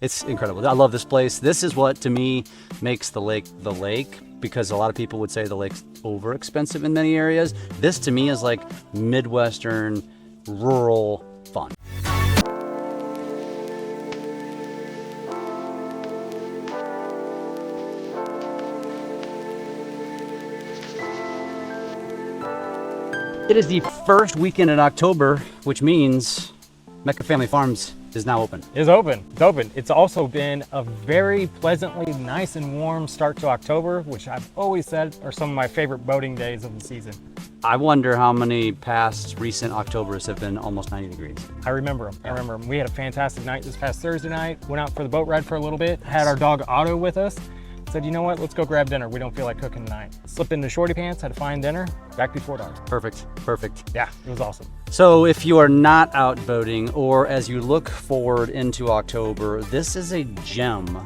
It's incredible. I love this place. This is what, to me, makes the lake, because a lot of people would say the lake's over expensive in many areas. This, to me, is like Midwestern, rural fun. It is the first weekend in October, which means Mecca Family Farms is now open. It's open. It's open. It's also been a very pleasantly nice and warm start to October, which I've always said are some of my favorite boating days of the season. I wonder how many past recent Octobers have been almost 90 degrees. I remember them. I remember them. We had a fantastic night this past Thursday night. Went out for the boat ride for a little bit. Had our dog Otto with us. Said, you know what, let's go grab dinner. We don't feel like cooking tonight. Slipped into shorty pants, had a fine dinner, back before dark. Perfect, perfect. Yeah, it was awesome. So if you are not out boating, or as you look forward into October, this is a gem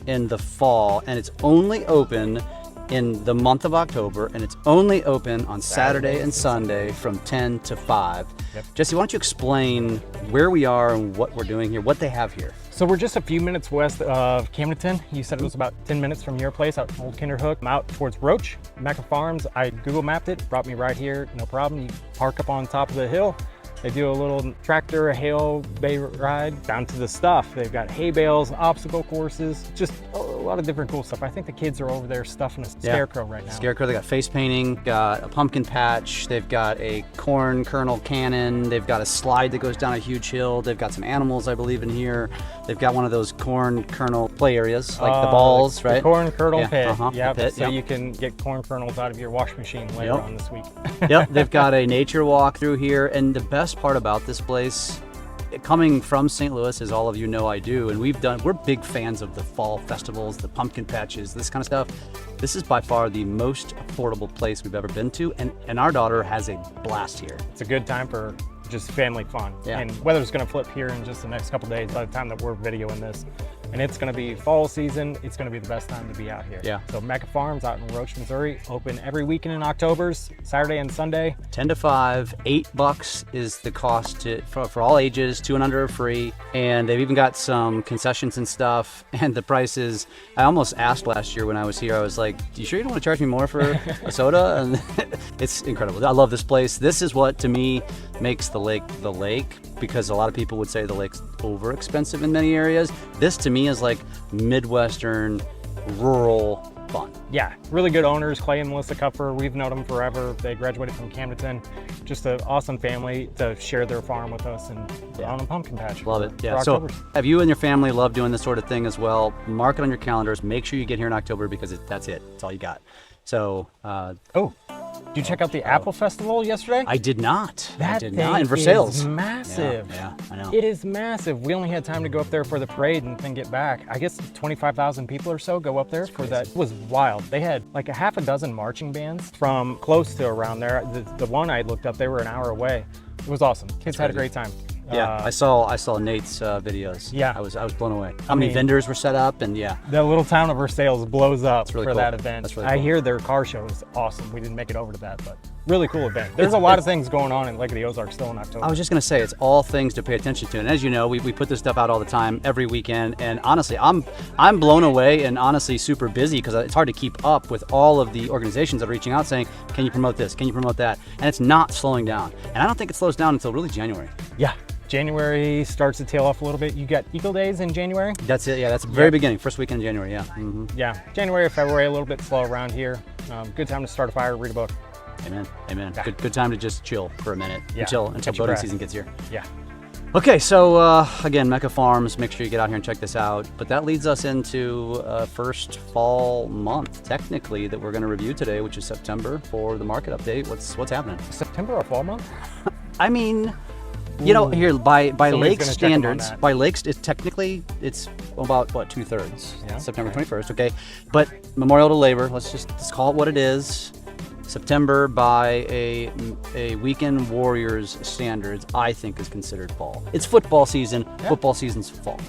in the fall, and it's only open in the month of October, and it's only open on Saturday and Sunday from 10 to 5. Yep. Jesse, why don't you explain where we are and what we're doing here, what they have here? So we're just a few minutes west of Camdenton. You said it was about 10 minutes from your place out in Old Kinderhook. I'm out towards Roach, Mecca Farms. I Google mapped it, brought me right here, no problem. You park up on top of the hill. They do a little tractor, a hail bay ride down to the stuff. They've got hay bales, obstacle courses, just a lot of different cool stuff. I think the kids are over there stuffing a scarecrow right now. Scarecrow, they got face painting, got a pumpkin patch, they've got a corn kernel cannon, they've got a slide that goes down a huge hill, they've got some animals, I believe, in here. They've got one of those corn kernel play areas, like the balls, right? The corn kernel pit. Yep, Pit, so you can get corn kernels out of your wash machine later on this week. Yep, they've got a nature walk through here, and the best part about this place, coming from St. Louis, as all of you know I do, and we're big fans of the fall festivals, the pumpkin patches, this kind of stuff. This is by far the most affordable place we've ever been to, and our daughter has a blast here. It's a good time for just family fun. Yeah. And weather's gonna flip here in just the next couple days by the time that we're videoing this. And it's gonna be fall season. It's gonna be the best time to be out here. Yeah. So Mecca Farms out in Roach, Missouri, open every weekend in October's, Saturday and Sunday. 10 to 5, $8 is the cost for all ages, 2 and under are free. And they've even got some concessions and stuff. And the prices, I almost asked last year when I was here, I was like, you sure you don't want to charge me more for a soda? And it's incredible. I love this place. This is what, to me, makes the lake, because a lot of people would say the lake's over expensive in many areas. This, to me, is like Midwestern, rural fun. Yeah, really good owners, Clay and Melissa Kupfer. We've known them forever. They graduated from Camdenton. Just an awesome family to share their farm with us and put on a pumpkin patch. Love it. Yeah. So have you and your family love doing this sort of thing as well? Mark it on your calendars. Make sure you get here in October, because that's it. That's all you got. So, did you check out the Apple Festival yesterday? I did not. That I did thing not. In Versailles. is massive. Yeah, I know. It is massive. We only had time to go up there for the parade and then get back. I guess 25,000 people or so go up there for that. It was wild. They had like a half a dozen marching bands from close to around there. The one I looked up, they were an hour away. It was awesome. Kids had a great time. Yeah, I saw Nate's videos. Yeah, I was blown away. How many vendors were set up, and the little town of Versailles blows up really for cool. that event. That's really cool. I hear their car show is awesome. We didn't make it over to that, but really cool event. There's a lot of things going on in Lake of the Ozarks still in October. I was just gonna say, it's all things to pay attention to, and as you know, we put this stuff out all the time, every weekend, and honestly, I'm blown away and honestly super busy, because it's hard to keep up with all of the organizations that are reaching out saying, can you promote this? Can you promote that? And it's not slowing down, and I don't think it slows down until really January. Yeah. January starts to tail off a little bit. You got Eagle Days in January? That's it, yeah, that's the very beginning, first weekend in January, yeah. Mm-hmm. Yeah, January, February, a little bit slow around here. Good time to start a fire, read a book. Amen, amen. Yeah. Good time to just chill for a minute until boating season gets here. Yeah. Okay, so again, Mecca Farms, make sure you get out here and check this out. But that leads us into first fall month, technically, that we're gonna review today, which is September, for the market update. What's happening? September or fall month? I mean, you know, here by lake standards, it's about what, 2/3. Yeah, September 21st, okay. But Memorial to Labor, let's call it what it is. September by a weekend Warriors standards, I think, is considered fall. It's football season. Yeah. Football season's fall.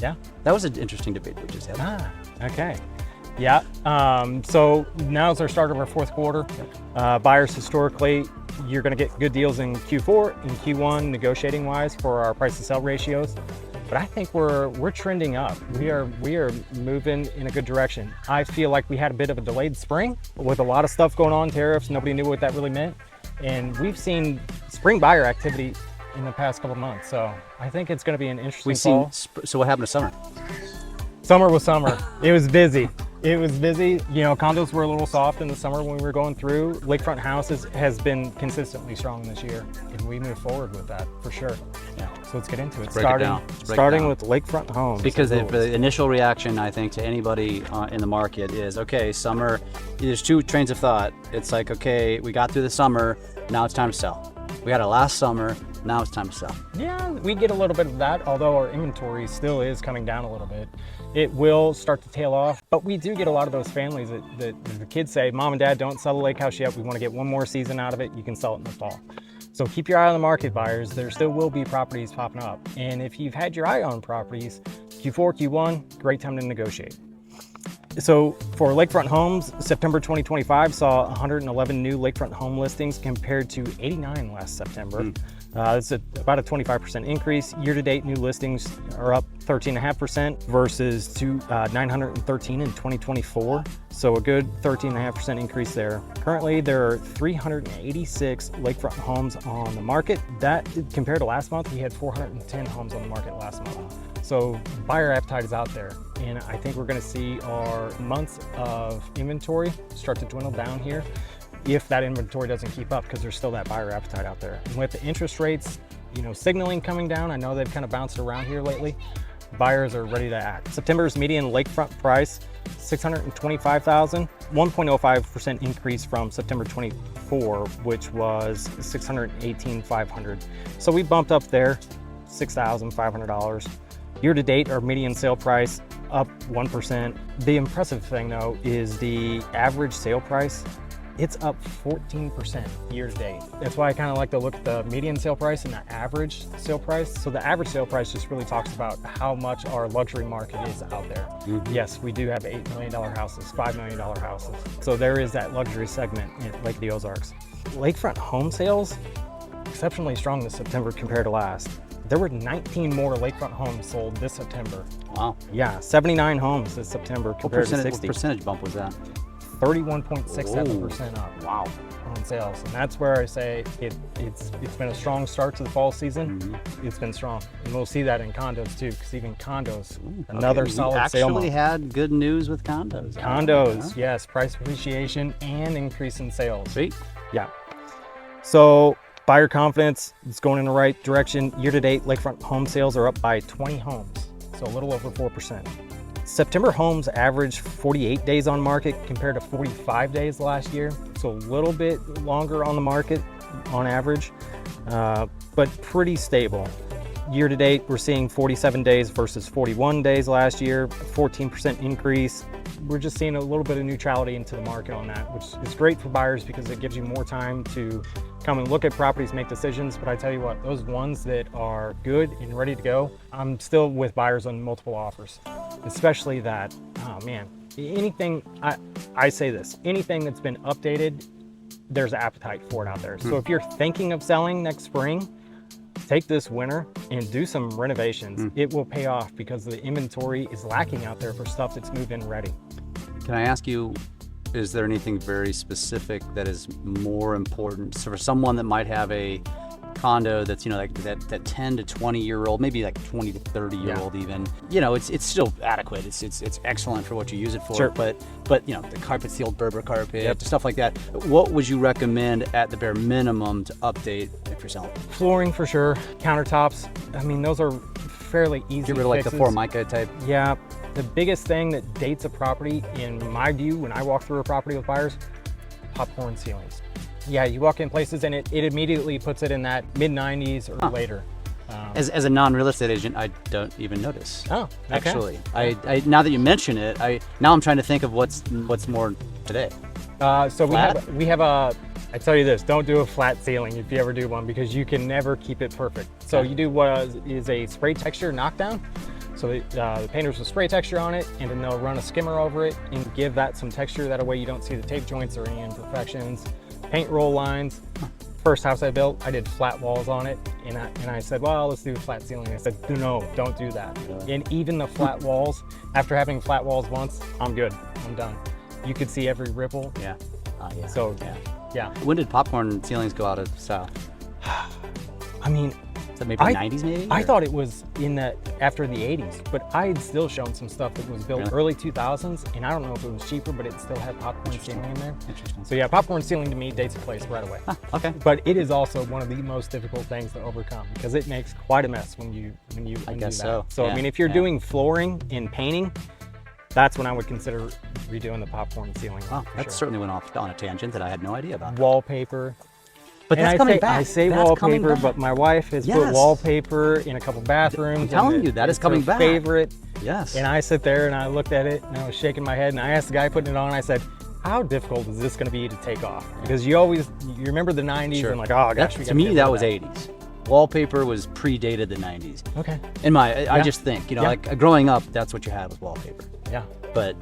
Yeah. That was an interesting debate we just had. Okay. Yeah. So now's our start of our fourth quarter. Buyers historically, you're going to get good deals in Q4 and Q1 negotiating wise for our price to sell ratios. but I think we're trending up. We are moving in a good direction. I feel like we had a bit of a delayed spring with a lot of stuff going on, tariffs. Nobody knew what that really meant, and we've seen spring buyer activity in the past couple of months. So I think it's going to be an interesting fall. So what happened to summer? Summer was summer. It was busy. It was busy. You know, condos were a little soft in the summer when we were going through. Lakefront houses has been consistently strong this year, and we move forward with that for sure. Yeah. So let's get into it. Starting with Lakefront homes. Because the initial reaction, I think, to anybody in the market is, okay, summer, there's two trains of thought. It's like, okay, we got through the summer, now it's time to sell. We had it last summer, now it's time to sell. Yeah, we get a little bit of that, although our inventory still is coming down a little bit. It will start to tail off, but we do get a lot of those families that the kids say, Mom and Dad, don't sell the lake house yet. We want to get one more season out of it. You can sell it in the fall. So keep your eye on the market, buyers. There still will be properties popping up. And if you've had your eye on properties, Q4, Q1, great time to negotiate. So for Lakefront homes, September 2025 saw 111 new Lakefront home listings compared to 89 last September. It's about a 25% increase. Year-to-date new listings are up 13.5% versus 913 in 2024. So a good 13.5% increase there. Currently, there are 386 Lakefront homes on the market. That, compared to last month, we had 410 homes on the market last month. So buyer appetite is out there. And I think we're gonna see our months of inventory start to dwindle down here if that inventory doesn't keep up, because there's still that buyer appetite out there. And with the interest rates, you know, signaling coming down, I know they've kind of bounced around here lately, buyers are ready to act. September's median lakefront price, $625,000, 1.05% increase from September 24, which was $618,500. So we bumped up there, $6,500. Year to date, our median sale price up 1%. The impressive thing though is the average sale price. It's up 14% year to date. That's why I kind of like to look at the median sale price and the average sale price. So the average sale price just really talks about how much our luxury market is out there. Yes, we do have $8 million houses, $5 million houses. So there is that luxury segment in Lake of the Ozarks. Lakefront home sales, exceptionally strong this September compared to last. There were 19 more lakefront homes sold this September. Wow. Yeah, 79 homes this September compared to 60. What percentage bump was that? 31.67% up. Wow. On sales. And that's where I say it's been a strong start to the fall season. It's been strong. And we'll see that in condos too, because even condos, another solid sale month. We actually had good news with condos. Condos, yes, price appreciation and increase in sales. Sweet. Yeah. So buyer confidence is going in the right direction. Year to date, lakefront home sales are up by 20 homes, so a little over 4%. September homes averaged 48 days on market compared to 45 days last year, so a little bit longer on the market on average, but pretty stable. Year to date, we're seeing 47 days versus 41 days last year, 14% increase. We're just seeing a little bit of neutrality into the market on that, which is great for buyers because it gives you more time to come and look at properties, make decisions. But I tell you what, those ones that are good and ready to go, I'm still with buyers on multiple offers, especially that, oh man, anything, I say this, anything that's been updated, there's appetite for it out there. So if you're thinking of selling next spring, take this winter and do some renovations. It will pay off because the inventory is lacking out there for stuff that's move-in ready. Can I ask you, is there anything very specific that is more important? So for someone that might have a condo that's, you know, like that 10 to 20 year old, maybe like 20 to 30 year old even, you know, it's still adequate. It's excellent for what you use it for. Sure. But you know, the carpet's the old Berber carpet, stuff like that. What would you recommend at the bare minimum to update if you're selling? Flooring for sure. Countertops. I mean, those are fairly easy. Get rid of like the Formica type. Yeah. The biggest thing that dates a property, in my view, when I walk through a property with buyers, popcorn ceilings. Yeah, you walk in places and it immediately puts it in that mid-90s or later. As a non-real estate agent, I don't even notice. Oh, okay. Actually, I now that you mention it, now I'm trying to think of what's more today. So we have a. I tell you this: don't do a flat ceiling if you ever do one, because you can never keep it perfect. So you do what is a spray texture knockdown. So the painters will spray texture on it, and then they'll run a skimmer over it and give that some texture. That way you don't see the tape joints or any imperfections. Paint roll lines. First house I built, I did flat walls on it, and I said, well, let's do a flat ceiling. I said, no, don't do that. Yeah. And even the flat walls, after having flat walls once, I'm good, I'm done. You could see every ripple. Yeah. Yeah. So, yeah. yeah. When did popcorn ceilings go out of style? I mean, Is that maybe the 90s maybe? I or- thought it was after the 80s, but I had still shown some stuff that was built Really? early 2000s, and I don't know if it was cheaper, but it still had popcorn ceiling in there. Interesting. So yeah, popcorn ceiling to me dates a place right away. Huh, okay. But it is also one of the most difficult things to overcome because it makes quite a mess when you do guess that. so. So Yeah, I mean, if you're yeah. doing flooring and painting, that's when I would consider redoing the popcorn ceiling. Wow, for that sure. certainly went off on a tangent that I had no idea about. Wallpaper. But And that's I coming say, back. I say That's coming wallpaper, back. but my wife has put Yes. wallpaper in a couple bathrooms. I'm telling and you, that is it's coming her back. favorite. Yes. And I sit there and I looked at it and I was shaking my head and I asked the guy putting it on, I said, how difficult is this going to be to take off? Because you remember the 90s Sure. and like, oh gosh, To me, that was 80s. Wallpaper was predated the 90s. Okay. I Yeah. just think, Yeah. like growing up, that's what you had was wallpaper. Yeah. But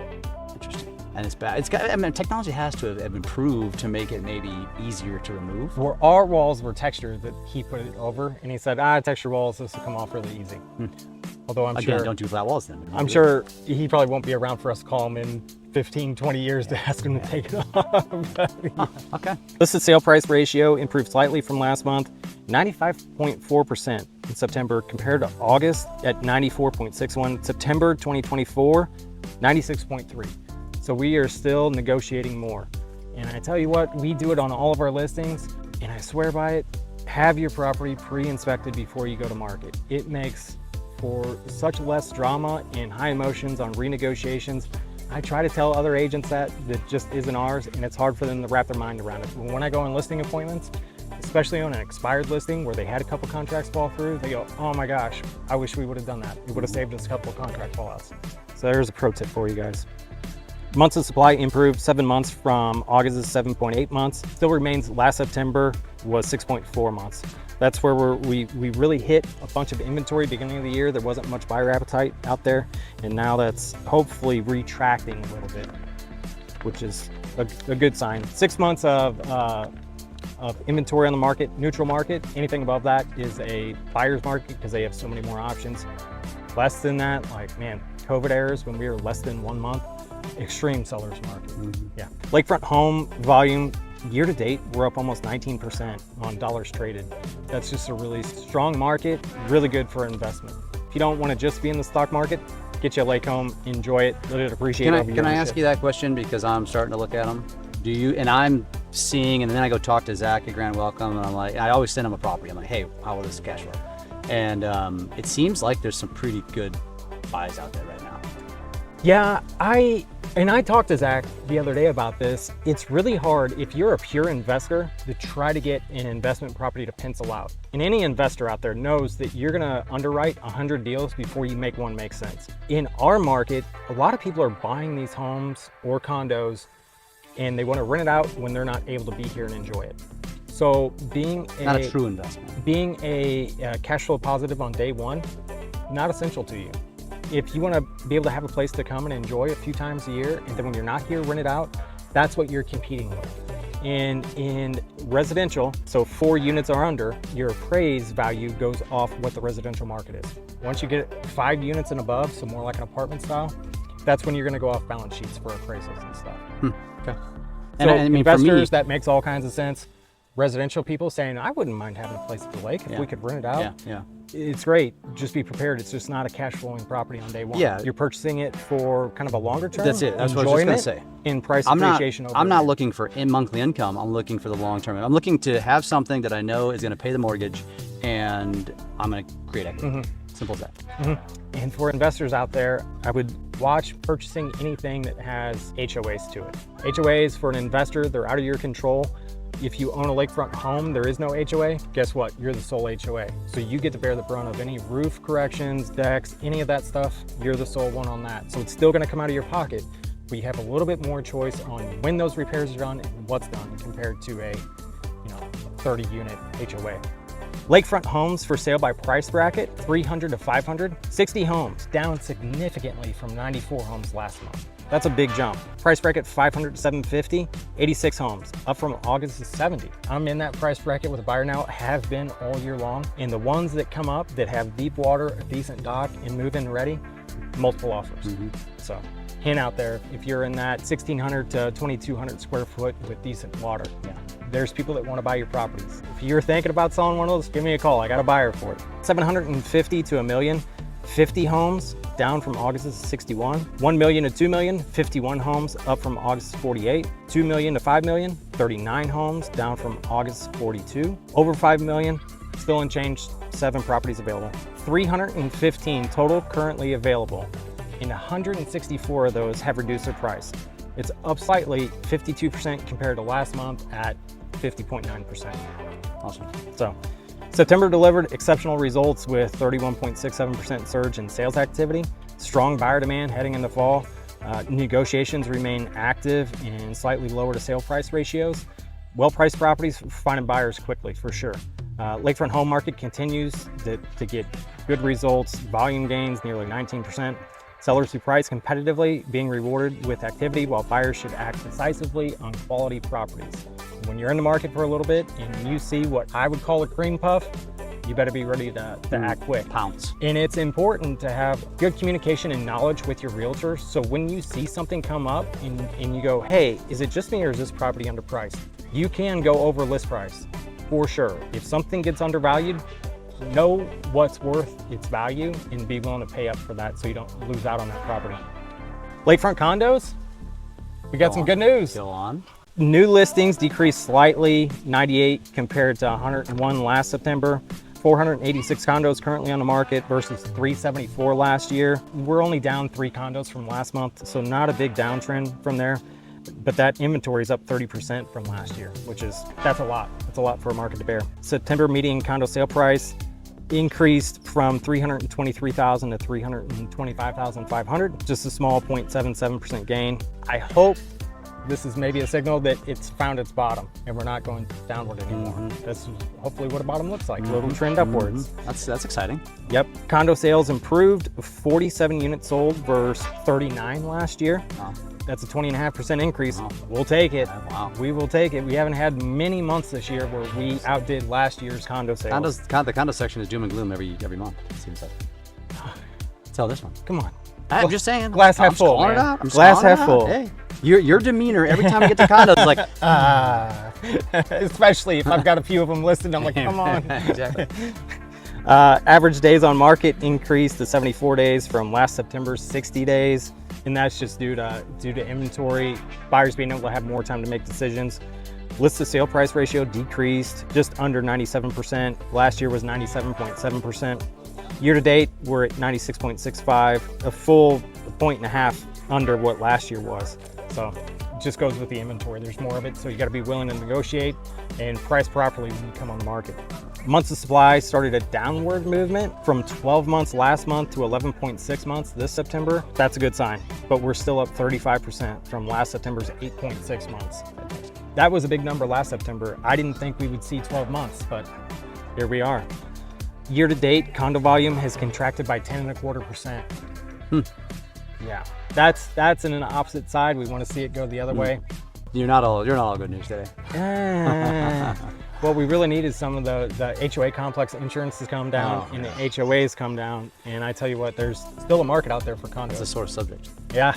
interesting. And it's bad. I mean, technology has to have improved to make it maybe easier to remove. Where our walls were textured that he put it over and he said, texture walls, this will come off really easy. Although I'm Again, sure, don't do flat walls then. I'm sure he probably won't be around for us to call him in 15, 20 years to ask him to take it off. But, yeah. Okay. Listed sale price ratio improved slightly from last month, 95.4% in September compared to August at 94.61. September 2024, 96.3. So we are still negotiating more. And I tell you what, we do it on all of our listings, and I swear by it, have your property pre-inspected before you go to market. It makes for such less drama and high emotions on renegotiations. I try to tell other agents that just isn't ours, and it's hard for them to wrap their mind around it. When I go on listing appointments, especially on an expired listing where they had a couple contracts fall through, they go, oh my gosh, I wish we would have done that. It would have saved us a couple of contract fallouts. So there's a pro tip for you guys. Months of supply improved 7 months from August's 7.8 months. Still remains last September was 6.4 months. That's where we really hit a bunch of inventory beginning of the year. There wasn't much buyer appetite out there. And now that's hopefully retracting a little bit, which is a good sign. 6 months of inventory on the market, neutral market. Anything above that is a buyer's market because they have so many more options. Less than that, like man, COVID eras when we were less than 1 month, extreme seller's market. Yeah. Lakefront home volume year to date, we're up almost 19% on dollars traded. That's just a really strong market, really good for investment. If you don't want to just be in the stock market, get you a lake home, enjoy it, let it appreciate over your Can I ask ownership. you that question because I'm starting to look at them? Do you? And I'm seeing, and then I go talk to Zach at Grand Welcome, and I'm like, I always send him a property. I'm like, hey, how will this cash flow? And it seems like there's some pretty good buys out there right now. Yeah, I talked to Zach the other day about this. It's really hard if you're a pure investor to try to get an investment property to pencil out. And any investor out there knows that you're gonna underwrite 100 deals before you make one make sense. In our market, a lot of people are buying these homes or condos and they wanna rent it out when they're not able to be here and enjoy it. So Not a true investment. being a cash flow positive on day one, not essential to you. If you want to be able to have a place to come and enjoy a few times a year, and then when you're not here, rent it out, that's what you're competing with. And in residential, so 4 units or under, your appraised value goes off what the residential market is. Once you get 5 units and above, so more like an apartment style, that's when you're going to go off balance sheets for appraisals and stuff. Okay. So And I mean, for investors, me, that makes all kinds of sense. Residential people saying, I wouldn't mind having a place at the lake if we could rent it out. yeah. It's great. Just be prepared. It's just not a cash flowing property on day one. Yeah. You're purchasing it for kind of a longer term. That's it. That's what I was just enjoying gonna say. it, In price I'm appreciation not. over I'm not time. looking for monthly income. I'm looking for the long term. I'm looking to have something that I know is going to pay the mortgage, and I'm going to create equity. Simple as that. And for investors out there, I would watch purchasing anything that has HOAs to it. HOAs for an investor, they're out of your control. If you own a lakefront home, there is no HOA. Guess what? You're the sole HOA. So you get to bear the brunt of any roof corrections, decks, any of that stuff. You're the sole one on that. So it's still going to come out of your pocket, but you have a little bit more choice on when those repairs are done and what's done compared to a 30 unit HOA. Lakefront homes for sale by price bracket, 300 to 500. 60 homes, down significantly from 94 homes last month. That's a big jump. Price bracket 500 to 750, 86 homes, up from August to 70. I'm in that price bracket with a buyer now, have been all year long. And the ones that come up that have deep water, a decent dock, and move-in ready, multiple offers. So, hint out there, if you're in that 1,600 to 2,200 square foot with decent water, there's people that want to buy your properties. If you're thinking about selling one of those, give me a call. I got a buyer for it. 750 to $1 million, 50 homes, down from August's 61. 1 million to 2 million, 51 homes, up from August's 48. 2 million to 5 million, 39 homes, down from August's 42. Over 5 million, still unchanged, 7 properties available. 315 total currently available, and 164 of those have reduced their price. It's up slightly, 52% compared to last month at 50.9%. Awesome. So, September delivered exceptional results with 31.67% surge in sales activity, strong buyer demand heading into fall. Negotiations remain active and slightly lower to sale price ratios. Well-priced properties finding buyers quickly, for sure. Lakefront home market continues to get good results, volume gains nearly 19%. Sellers who price competitively being rewarded with activity, while buyers should act decisively on quality properties. When you're in the market for a little bit and you see what I would call a cream puff, you better be ready to act quick. Pounce. And it's important to have good communication and knowledge with your realtor. So when you see something come up and you go, hey, is it just me or is this property underpriced? You can go over list price, for sure. If something gets undervalued, know what's worth its value and be willing to pay up for that so you don't lose out on that property. Lakefront condos, we got some good news. Go on. New listings decreased slightly, 98 compared to 101 last September. 486 condos currently on the market versus 374 last year. We're only down 3 condos from last month, so not a big downtrend from there. But that inventory is up 30% from last year, that's a lot. That's a lot for a market to bear. September median condo sale price increased from 323,000 to 325,500, just a small 0.77% gain. I hope this is maybe a signal that it's found its bottom and we're not going downward anymore. That's hopefully what a bottom looks like, a little trend upwards. That's exciting. Yep, condo sales improved, 47 units sold versus 39 last year. Wow. That's a 20.5% increase. Wow. We'll take it. Wow. We will take it. We haven't had many months this year where we outdid last year's condo sales. The condo section is doom and gloom every month, it seems like. Tell this one. Come on. I'm just saying. Glass half full. I'm calling it out. Glass half full. Hey, your demeanor every time we get to condos is like, especially if I've got a few of them listed, I'm like, come on. Exactly. Average days on market increased to 74 days from last September's 60 days. And that's just due to inventory, buyers being able to have more time to make decisions. List to sale price ratio decreased just under 97%. Last year was 97.7%. Year to date, we're at 96.65, a full 1.5 points under what last year was. So it just goes with the inventory. There's more of it, so you got to be willing to negotiate and price properly when you come on the market. Months of supply started a downward movement from 12 months last month to 11.6 months this September. That's a good sign, but we're still up 35% from last September's 8.6 months. That was a big number last September. I didn't think we would see 12 months, but here we are. Year to date, condo volume has contracted by 10.25%. Yeah, that's in an opposite side. We want to see it go the other way. You're not all good news today. What we really need is some of the HOA complex insurance has come down and the HOAs come down. And I tell you what, there's still a market out there for condos. It's a sore subject. Yeah.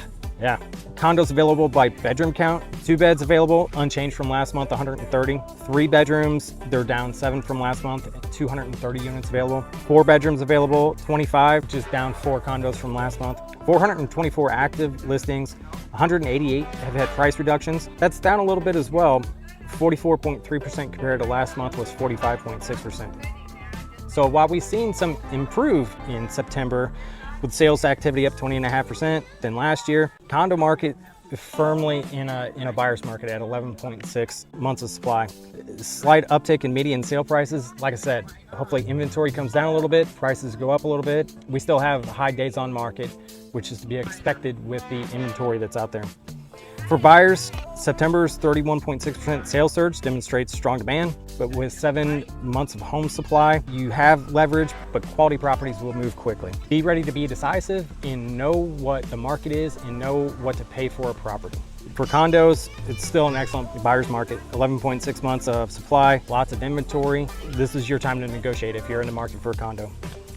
Condos available by bedroom count. 2 beds available, unchanged from last month, 130. 3 bedrooms, they're down 7 from last month, 230 units available. 4 bedrooms available, 25, just down 4 condos from last month. 424 active listings, 188 have had price reductions. That's down a little bit as well. 44.3% compared to last month was 45.6%. So while we've seen some improve in September with sales activity up 20.5% than last year, condo market firmly in a buyer's market at 11.6 months of supply. Slight uptick in median sale prices. Like I said, hopefully inventory comes down a little bit, prices go up a little bit. We still have high days on market, which is to be expected with the inventory that's out there. For buyers, September's 31.6% sales surge demonstrates strong demand, but with 7 months of home supply, you have leverage, but quality properties will move quickly. Be ready to be decisive and know what the market is and know what to pay for a property. For condos, it's still an excellent buyer's market. 11.6 months of supply, lots of inventory. This is your time to negotiate if you're in the market for a condo.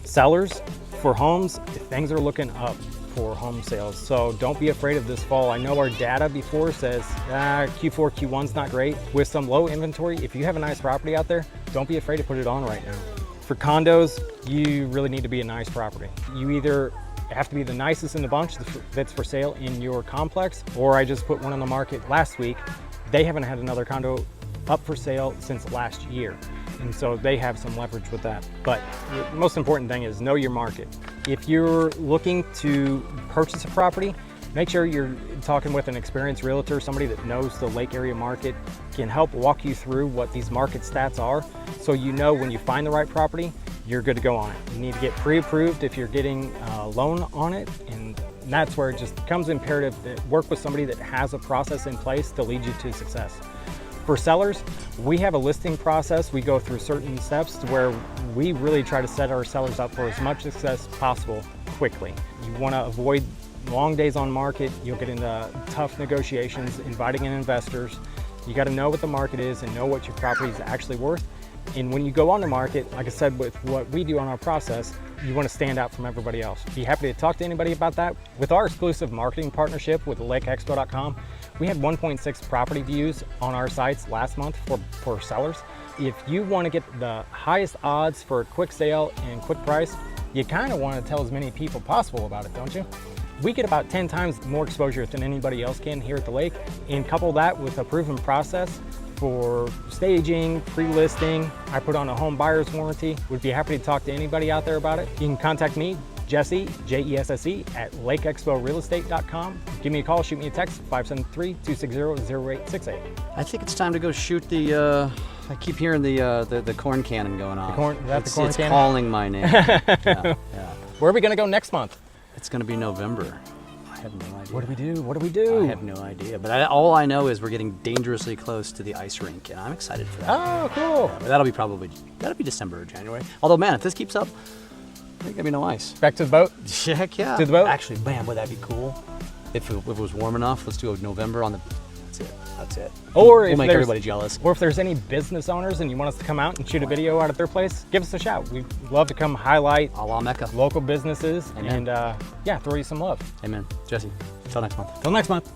Sellers, for homes, things are looking up for home sales. So don't be afraid of this fall. I know our data before says Q4, Q1's not great. With some low inventory, if you have a nice property out there, don't be afraid to put it on right now. For condos, you really need to be a nice property. You either have to be the nicest in the bunch that's for sale in your complex, or I just put one on the market last week. They haven't had another condo up for sale since last year. And so they have some leverage with that. But the most important thing is know your market. If you're looking to purchase a property, make sure you're talking with an experienced realtor, somebody that knows the Lake area market, can help walk you through what these market stats are, so you know when you find the right property, you're good to go on it. You need to get pre-approved if you're getting a loan on it, and that's where it just becomes imperative to work with somebody that has a process in place to lead you to success. For sellers, we have a listing process. We go through certain steps to where we really try to set our sellers up for as much success possible quickly. You want to avoid long days on market. You'll get into tough negotiations, inviting in investors. You got to know what the market is and know what your property is actually worth. And when you go on the market, like I said, with what we do on our process, you want to stand out from everybody else. Be happy to talk to anybody about that. With our exclusive marketing partnership with LakeExpo.com, we had 1.6 property views on our sites last month for sellers. If you want to get the highest odds for a quick sale and quick price, you kind of want to tell as many people possible about it, don't you? We get about 10 times more exposure than anybody else can here at the lake, and couple that with a proven process for staging, pre-listing. I put on a home buyer's warranty. Would be happy to talk to anybody out there about it. You can contact me, Jesse, Jesse, at LakeExpoRealEstate.com. Give me a call, shoot me a text, 573-260-0868. I think it's time to go shoot the, I keep hearing the corn cannon going on. That's the corn it's cannon? calling my name. Yeah. Where are we gonna go next month? It's gonna be November. I have no idea. What do we do? What do we do? I have no idea, but all I know is we're getting dangerously close to the ice rink, and I'm excited for that. Oh, cool. Yeah, but that'll be December or January. Although, man, if this keeps up, there's gonna be no ice. Back to the boat? Heck yeah. To the boat? Actually, man, would that be cool? If it was warm enough, let's do a November on the. That's it. Or we'll if make there's- everybody jealous. Or if there's any business owners and you want us to come out and shoot a video out at their place, give us a shout. We'd love to come highlight A la Mecca. local businesses. Amen. And yeah, throw you some love. Amen. Jesse, until next month. Till next month.